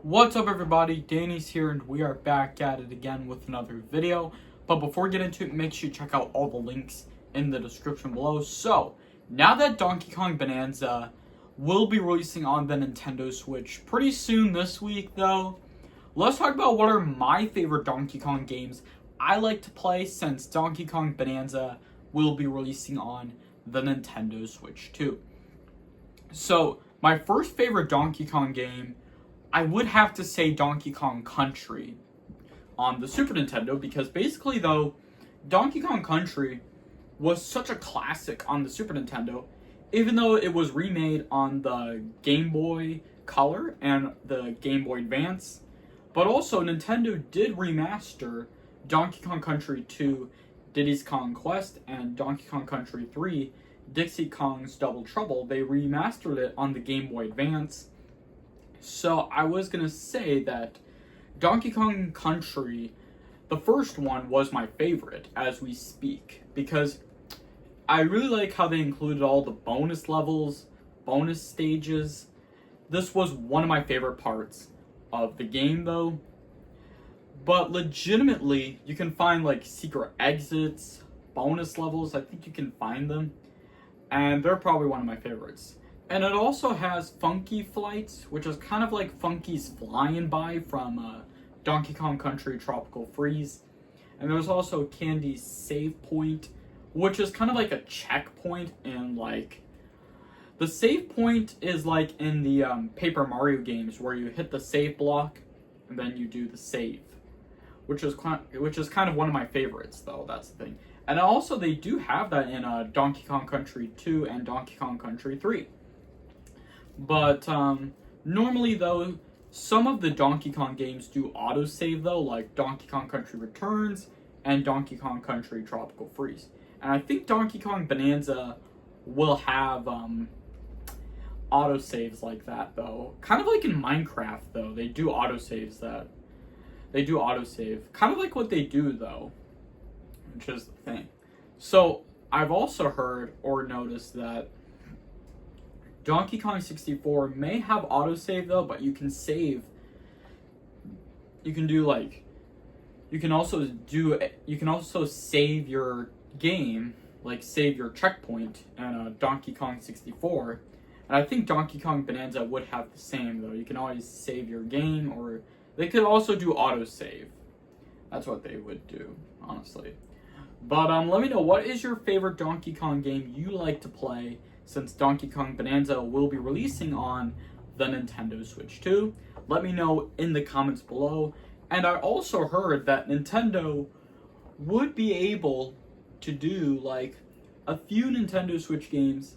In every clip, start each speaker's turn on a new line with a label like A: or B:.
A: What's up everybody, Danny's here and we are back at it again with another video. But before we get into it, make sure you check out all the links in the description below. So, now that Donkey Kong Bananza will be releasing on the Nintendo Switch pretty soon this week though, let's talk about what are my favorite Donkey Kong games I like to play since Donkey Kong Bananza will be releasing on the Nintendo Switch too. So, my first favorite Donkey Kong game, I would have to say Donkey Kong Country on the Super Nintendo, because basically though, Donkey Kong Country was such a classic on the Super Nintendo, even though it was remade on the Game Boy Color and the Game Boy Advance. But also, Nintendo did remaster Donkey Kong Country 2, Diddy's Kong Quest, and Donkey Kong Country 3, Dixie Kong's Double Trouble. They remastered it on the Game Boy Advance. So I was gonna say that Donkey Kong Country, the first one, was my favorite as we speak, because I really like how they included all the bonus levels, bonus stages. This was one of my favorite parts of the game though. But legitimately, you can find like secret exits, bonus levels, I think you can find them. And they're probably one of my favorites. And it also has Funky Flights, which is kind of like Funky's Flying By from Donkey Kong Country Tropical Freeze. And there's also Candy's Save Point, which is kind of like a checkpoint in like... The save point is like in the Paper Mario games where you hit the save block and then you do the save. Which is kind of one of my favorites though, that's the thing. And also they do have that in Donkey Kong Country 2 and Donkey Kong Country 3. But normally though, some of the Donkey Kong games do autosave though, like Donkey Kong Country Returns and Donkey Kong Country Tropical Freeze. And I think Donkey Kong Bananza will have autosaves like that though. Kind of like in Minecraft though, they do autosaves that. They do autosave. Kind of like what they do though, which is the thing. So, I've also heard or noticed that Donkey Kong 64 may have autosave though, but you can save. You can do like, you can also save your game, like save your checkpoint in Donkey Kong 64. And I think Donkey Kong Bananza would have the same though. You can always save your game, or they could also do autosave. That's what they would do, honestly. But let me know, what is your favorite Donkey Kong game you like to play, since Donkey Kong Bananza will be releasing on the Nintendo Switch 2. Let me know in the comments below. And I also heard that Nintendo would be able to do like a few Nintendo Switch games,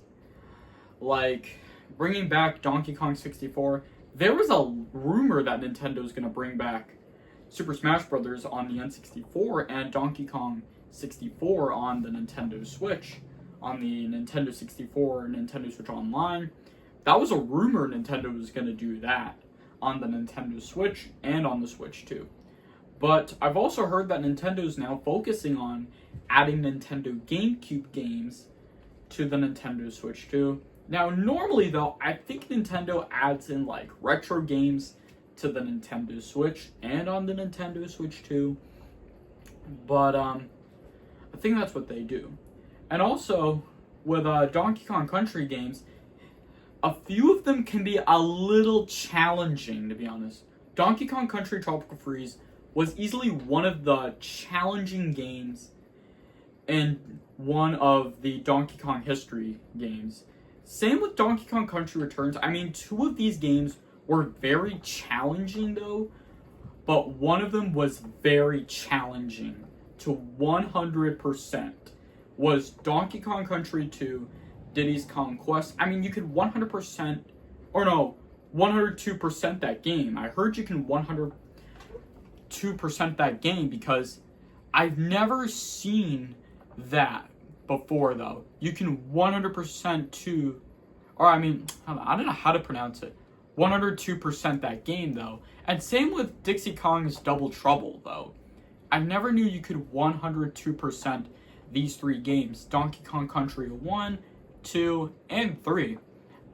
A: like bringing back Donkey Kong 64. There was a rumor that Nintendo is going to bring back Super Smash Bros. On the N64 and Donkey Kong 64 on the Nintendo Switch. On the Nintendo 64 and Nintendo Switch Online. That was a rumor Nintendo was going to do that on the Nintendo Switch and on the Switch too. But I've also heard that Nintendo is now focusing on adding Nintendo GameCube games to the Nintendo Switch too. Now normally though, I think Nintendo adds in like retro games to the Nintendo Switch and on the Nintendo Switch too. But I think that's what they do. And also, with Donkey Kong Country games, a few of them can be a little challenging, to be honest. Donkey Kong Country Tropical Freeze was easily one of the challenging games in one of the Donkey Kong history games. Same with Donkey Kong Country Returns. I mean, two of these games were very challenging though, but one of them was very challenging to 100%. Was Donkey Kong Country 2, Diddy's Kong Quest. I mean, you could 102% that game. I heard you can 102% that game because I've never seen that before though. You can 100% I don't know how to pronounce it. 102% that game though. And same with Dixie Kong's Double Trouble though. I never knew you could 102% these three games. Donkey Kong Country 1, 2, and 3.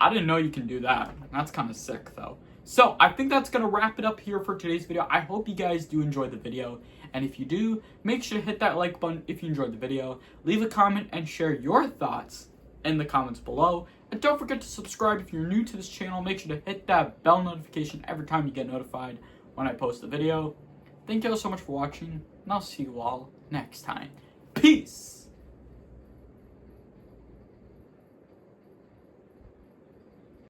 A: I didn't know you can do that. That's kind of sick though. So I think that's going to wrap it up here for today's video. I hope you guys do enjoy the video. And if you do, make sure to hit that like button if you enjoyed the video. Leave a comment and share your thoughts in the comments below. And don't forget to subscribe if you're new to this channel. Make sure to hit that bell notification every time you get notified when I post a video. Thank you all so much for watching, and I'll see you all next time. Peace!